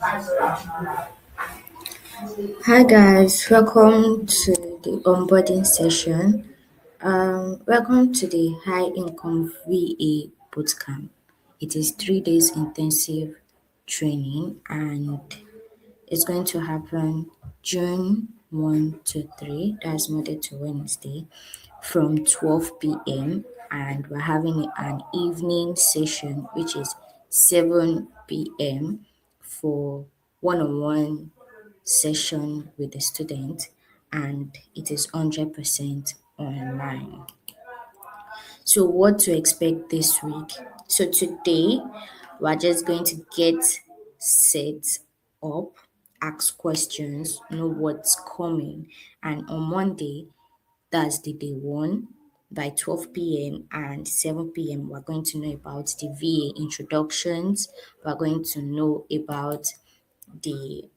Hi guys, welcome to the onboarding session. Welcome to the High Income VA Bootcamp. It is 3 days intensive training and it's going to happen June 1 to 3, that's Monday to Wednesday, from 12 p.m. And we're having an evening session which is 7 p.m. for one on one session with the student, and it is 100% online. So, what to expect this week? So, today we're just going to get set up, ask questions, know what's coming, and on Monday, that's the day one. By 12 p.m. and 7 p.m., we're going to know about the VA introductions. We're going to know about the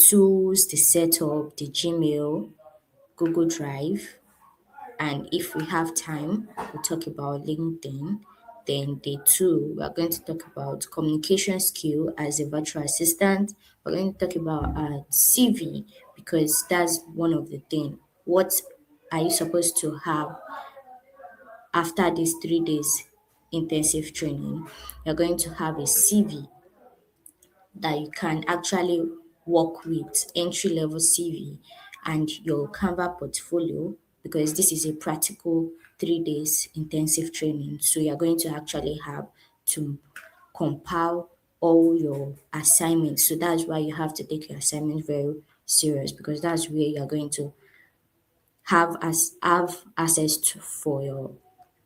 tools, the setup, the Gmail, Google Drive, and if we have time, we'll talk about LinkedIn. Then day two, we're going to talk about communication skill as a virtual assistant. We're going to talk about CV because that's one of the things. What are you supposed to have after these 3 days intensive training? You're going to have a CV that you can actually work with, entry level CV and your Canva portfolio, because this is a practical 3 days intensive training. So you're going to actually have to compile all your assignments. So that's why you have to take your assignments very serious, because that's where you're going to have access to for your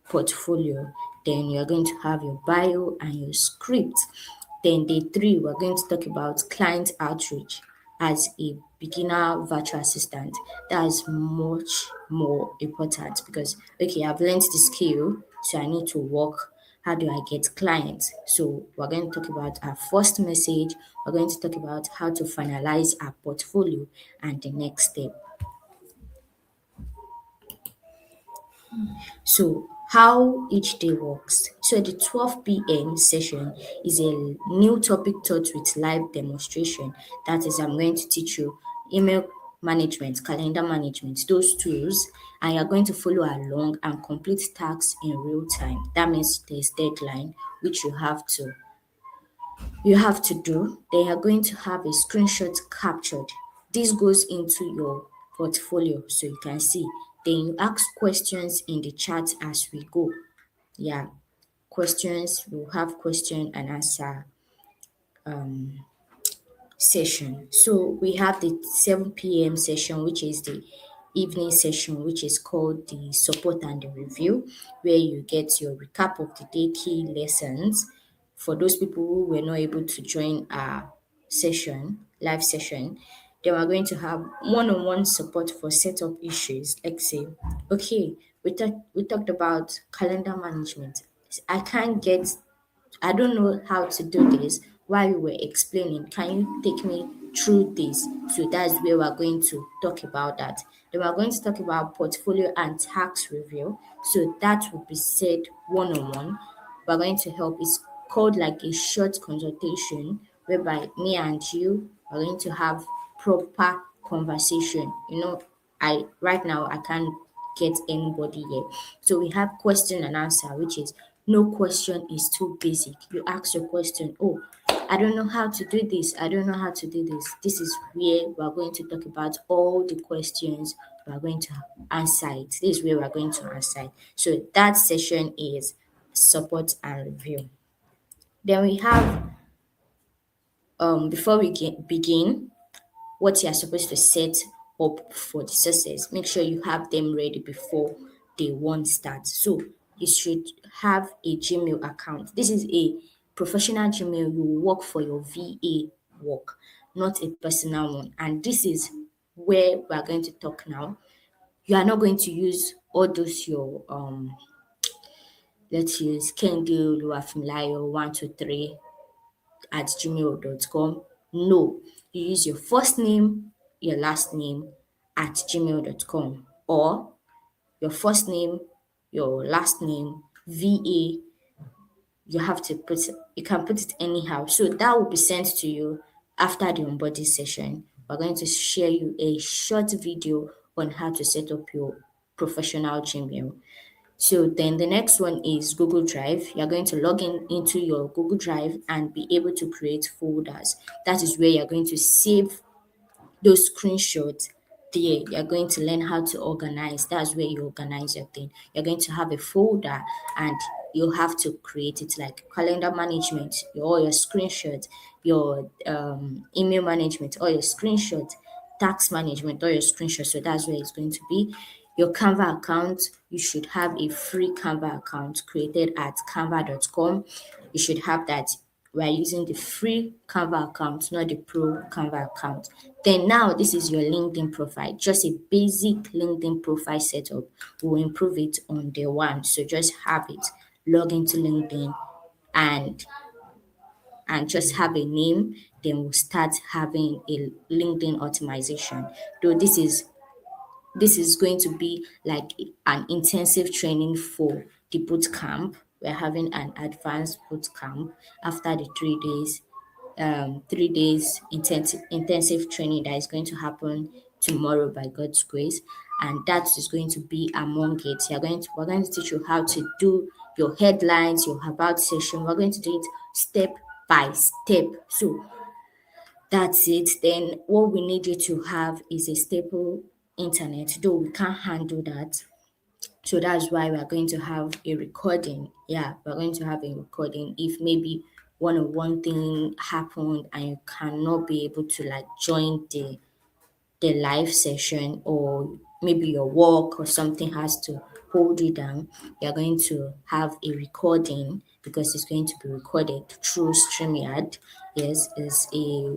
portfolio. Then you're going to have your bio and your script. Then day three, we're going to talk about client outreach as a beginner virtual assistant. That is much more important because okay, I've learned the skill, so I need to work. How do I get clients? So we're going to talk about our first message. We're going to talk about how to finalize our portfolio and the next step. So, how each day works. So, the 12 p.m. session is a new topic taught with live demonstration. That is, I'm going to teach you email management, calendar management, those tools, and you're going to follow along and complete tasks in real time. That means there's deadline which you have to do. Then you're going to have a screenshot captured. This goes into your portfolio so you can see. Then you ask questions in the chat as we go. Yeah, questions, we'll have question and answer session. So we have the 7 p.m. session, which is the evening session, which is called the support and the review, where you get your recap of the day key lessons. For those people who were not able to join our live session, then we're going to have one-on-one support for setup issues. Like say, okay, we talked about calendar management. I don't know how to do this. While you were explaining, can you take me through this? So that's where we're going to talk about that. Then we're going to talk about portfolio and tax review. So that will be said one on one. We're going to help. It's called like a short consultation whereby me and you are going to have proper conversation. I right now I can't get anybody here. So we have question and answer, which is no question is too basic. You ask your question, oh, I don't know how to do this. I don't know how to do this. This is where we're going to talk about all the questions we're going to answer it. This is where we're going to answer it. So that session is support and review. Then we have before we begin, what you are supposed to set up for the success. Make sure you have them ready before day one starts. So you should have a Gmail account. This is a professional Gmail. You will work for your VA work, not a personal one. And this is where we are going to talk now. You are not going to use all those your let's use Kendall, Luafimlayo, 123 at gmail.com. No, you use your first name, your last name at gmail.com, or your first name, your last name, VA, you have to put, you can put it anyhow. So that will be sent to you after the onboarding session. We're going to share you a short video on how to set up your professional Gmail. So then the next one is Google Drive. You're going to log in into your Google Drive and be able to create folders. That is where you're going to save those screenshots there. You're going to learn how to organize. That's where you organize your thing. You're going to have a folder and you have to create it like calendar management, all your screenshots, your email management, all your screenshots, tax management, all your screenshots. So that's where it's going to be. Your Canva account, you should have a free Canva account created at canva.com. You should have that. We're using the free Canva account, not the pro Canva account. Then now this is your LinkedIn profile, just a basic LinkedIn profile setup. We'll improve it on day one. So just have it, log into LinkedIn and just have a name. Then we'll start having a LinkedIn optimization. Though this is going to be like an intensive training for the boot camp. We're having an advanced boot camp after the 3 days, 3 days intensive training that is going to happen tomorrow by God's grace, and that is going to be among it. We're going to teach you how to do your headlines, your about section. We're going to do it step by step. So that's it. Then what we need you to have is a stable internet, though we can't handle that. So that's why we're going to have a recording. Yeah, we're going to have a recording. If maybe one thing happened and you cannot be able to like join the live session, or maybe your work or something has to hold you down, you're going to have a recording because it's going to be recorded through StreamYard. Yes, it's a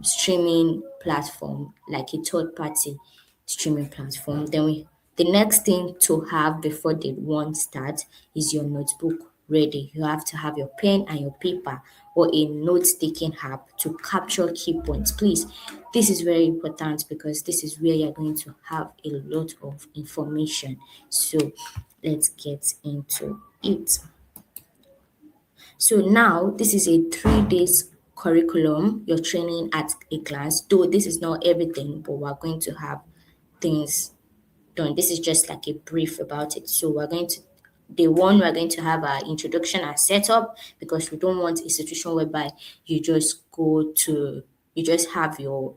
streaming platform, like a third party streaming platform. The next thing to have before the one starts is your notebook ready. You have to have your pen and your paper or a note-taking app to capture key points. Please, this is very important because this is where you're going to have a lot of information. So let's get into it. So now this is a 3 days curriculum, your training at a glance. Though this is not everything, but we're going to have things done. This is just like a brief about it. So day one, we're going to have our introduction and setup because we don't want a situation whereby you just go to you just have your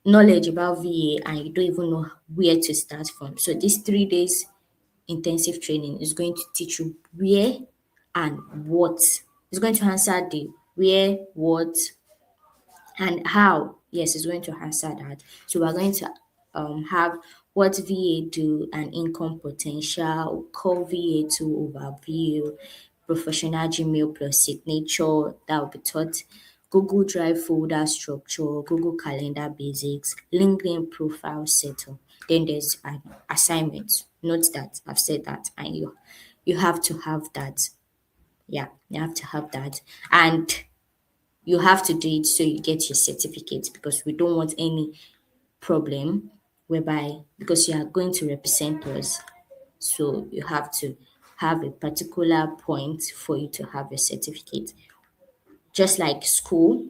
knowledge about VA and you don't even know where to start from. So this 3 days intensive training is going to teach you where and what. It's going to answer the where, what, and how. Yes, it's going to answer that. So we're going to have what VA do and income potential, core VA2 overview, professional Gmail plus signature that will be taught, Google Drive folder structure, Google Calendar basics, LinkedIn profile setup. Then there's an assignment. Note that I've said that, and you have to have that. Yeah, you have to have that. And you have to do it so you get your certificate because we don't want any problem whereby because you are going to represent us. So you have to have a particular point for you to have your certificate. Just like school,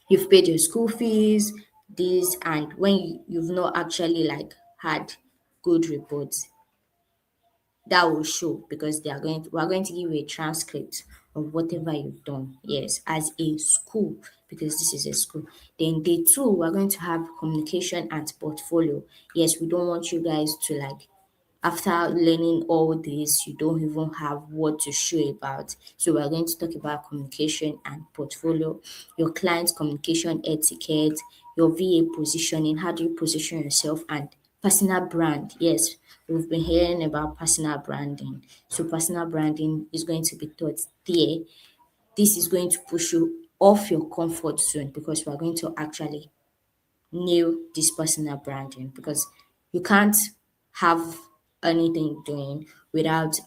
you've paid your school fees, this, and when you've not actually like had good reports, that will show because we're going to give you a transcript of whatever you've done. Yes, as a school, because this is a school. Then day two, we're going to have communication and portfolio. Yes, we don't want you guys to like after learning all this, you don't even have what to show about. So we're going to talk about communication and portfolio, your client's communication etiquette, your VA positioning, how do you position yourself, and personal brand. Yes, we've been hearing about personal branding. So personal branding is going to be taught there. This is going to push you off your comfort zone because we're going to actually nail this personal branding because you can't have anything doing without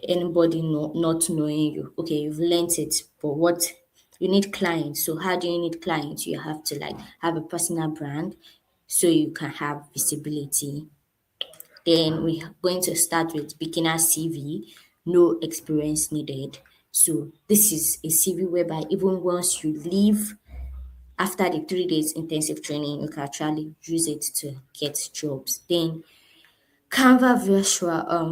anybody not knowing you. Okay, you've learnt it, but what you need clients. So how do you need clients? You have to like have a personal brand so you can have visibility Then we are going to start with beginner CV, no experience needed. So this is a CV whereby even once you leave after the 3 days intensive training, you can actually use it to get jobs. Then Canva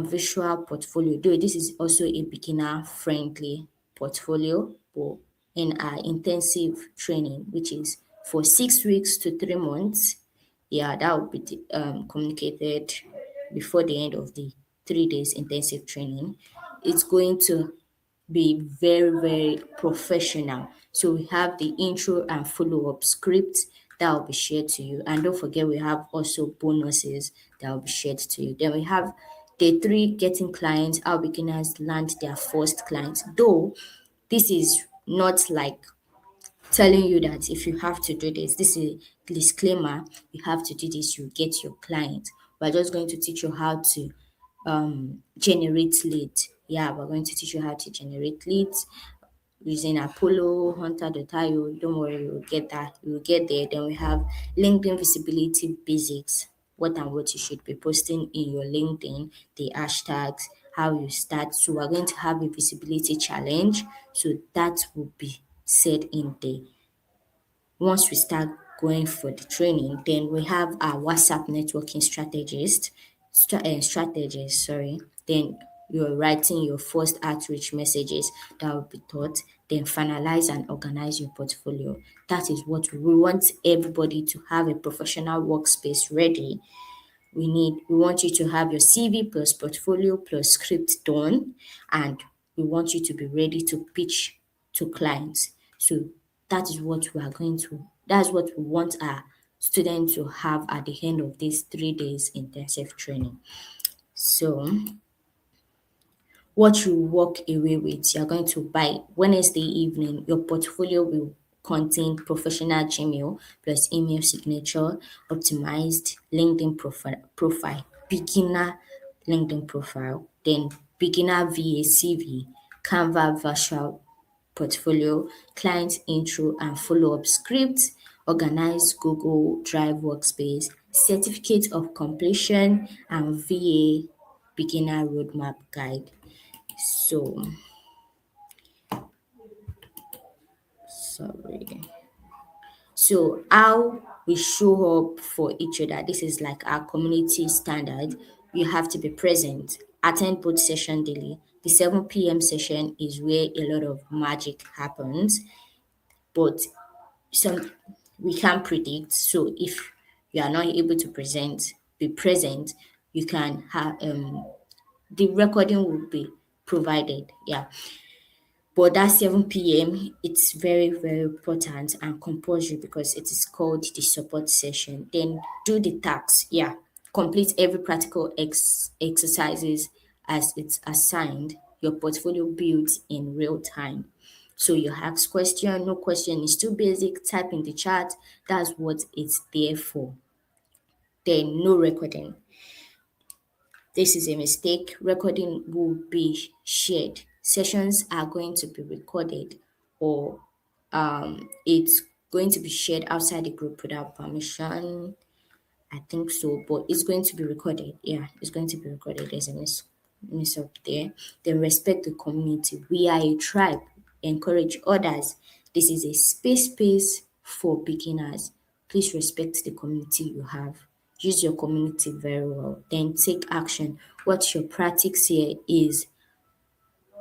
visual portfolio, though this is also a beginner friendly portfolio, but in our intensive training, which is for 6 weeks to 3 months, yeah, that will be communicated before the end of the 3 days intensive training. It's going to be very, very professional. So we have the intro and follow-up script that will be shared to you. And don't forget, we have also bonuses that will be shared to you. Then we have day three, getting clients, how beginners land their first clients. Though this is not like telling you that if you have to do this is a disclaimer, you have to do this, you get your client. We're just going to teach you how to generate leads. Yeah, we're going to teach you how to generate leads using Apollo, Hunter.io. Don't worry, you'll get that. You'll get there. Then we have LinkedIn visibility basics. What and what you should be posting in your LinkedIn, the hashtags, how you start. So we're going to have a visibility challenge. So that will be said in there. Once we start going for the training, then we have our WhatsApp networking strategist, sorry. Then you're writing your first outreach messages that will be taught, then finalize and organize your portfolio. That is what we want everybody to have a professional workspace ready. We want you to have your CV plus portfolio plus script done, and we want you to be ready to pitch to clients. So that's what we want our students to have at the end of this 3 days intensive training. So what you walk away with, you're going to by Wednesday evening, your portfolio will contain professional Gmail plus email signature, optimized LinkedIn profile, beginner LinkedIn profile, then beginner VA CV, Canva virtual portfolio, client intro and follow-up scripts, organized Google Drive workspace, certificate of completion, and VA beginner roadmap guide. So, sorry. So, how we show up for each other, this is like our community standard. You have to be present, attend both session daily. The 7 p.m. session is where a lot of magic happens, but some we can't predict. So, if you are not able to be present, you can have the recording will be provided. Yeah. But that 7 p.m., it's very, very important and compulsory because it is called the support session. Then do the tasks. Yeah. Complete every practical exercises as it's assigned. Your portfolio builds in real time. So you ask question, no question is too basic, type in the chat. That's what it's there for. Then no recording. This is a mistake. Recording will be shared. Sessions are going to be recorded, or it's going to be shared outside the group without permission. I think so, but it's going to be recorded. Yeah, it's going to be recorded. There's a miss up there. Then respect the community. We are a tribe. Encourage others. This is a space for beginners. Please respect the community you have. Use your community very well. Then take action. What your practice here is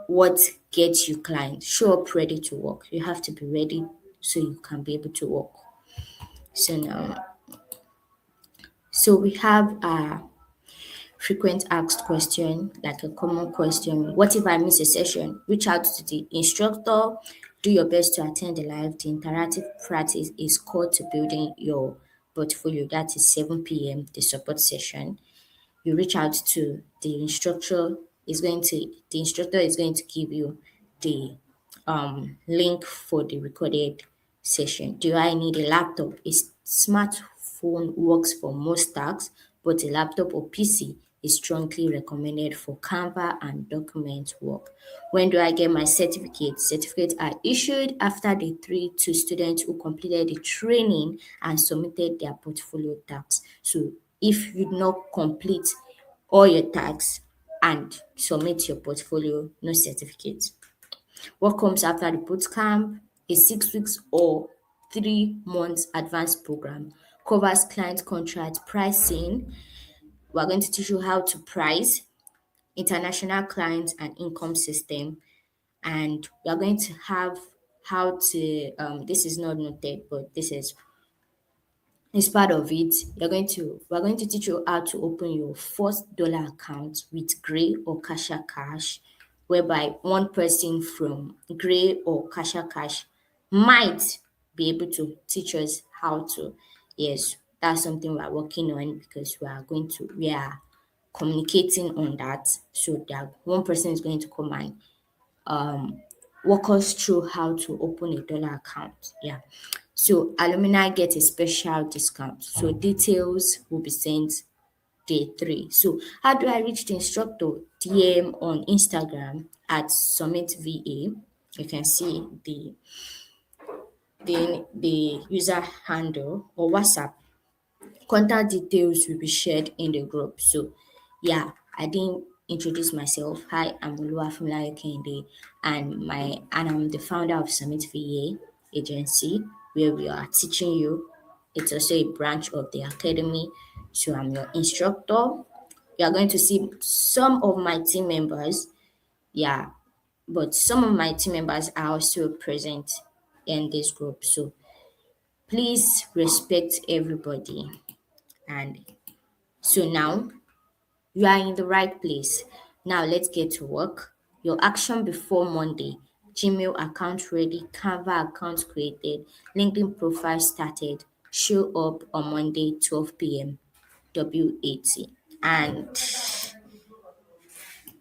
what gets you clients. Show up ready to work. You have to be ready so you can be able to work. So now, so we have frequent asked question, like a common question. What if I miss a session? Reach out to the instructor. Do your best to attend the live. The interactive practice is core to building your portfolio. That is 7 p.m. the support session. You reach out to the instructor is going to give you the link for the recorded session. Do I need a laptop? A smartphone works for most tasks, but a laptop or PC is strongly recommended for Canva and document work. When do I get my certificate? Certificates are issued after day 3 to students who completed the training and submitted their portfolio tasks. So if you did not complete all your tasks, and submit your portfolio, no certificate. What comes after the bootcamp? A 6 weeks or 3 months advanced program covers client contract pricing. We're going to teach you how to price, international clients and income system, and we are going to have how to this is not noted, but this is part of it. We're going to teach you how to open your first dollar account with Gray or Kasha Cash, whereby one person from Gray or Kasha Cash might be able to teach us how to. Yes, that's something we're working on, because we are communicating on that, so that one person is going to come and walk us through how to open a dollar account. Yeah. So alumni get a special discount. So details will be sent day 3. So how do I reach the instructor? DM on Instagram at SummitVA. You can see the user handle, or WhatsApp. Contact details will be shared in the group. So yeah, I didn't introduce myself. Hi, I'm Oluwafunmilayo Kehinde, and I'm the founder of Summit VA agency, where we are teaching you. It's also a branch of the academy. So I'm your instructor. You are going to see some of my team members. Yeah, but some of my team members are also present in this group. So please respect everybody. And so now you are in the right place. Now let's get to work. Your action before Monday: Gmail account ready, Canva account created, LinkedIn profile started, show up on Monday 12 p.m. WAT, and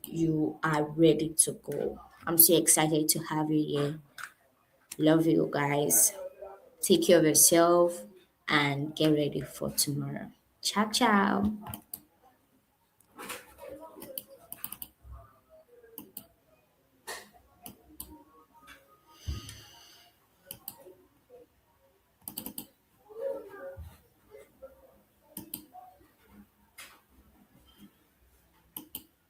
you are ready to go. I'm so excited to have you here. Love you guys. Take care of yourself and get ready for tomorrow. Ciao, ciao.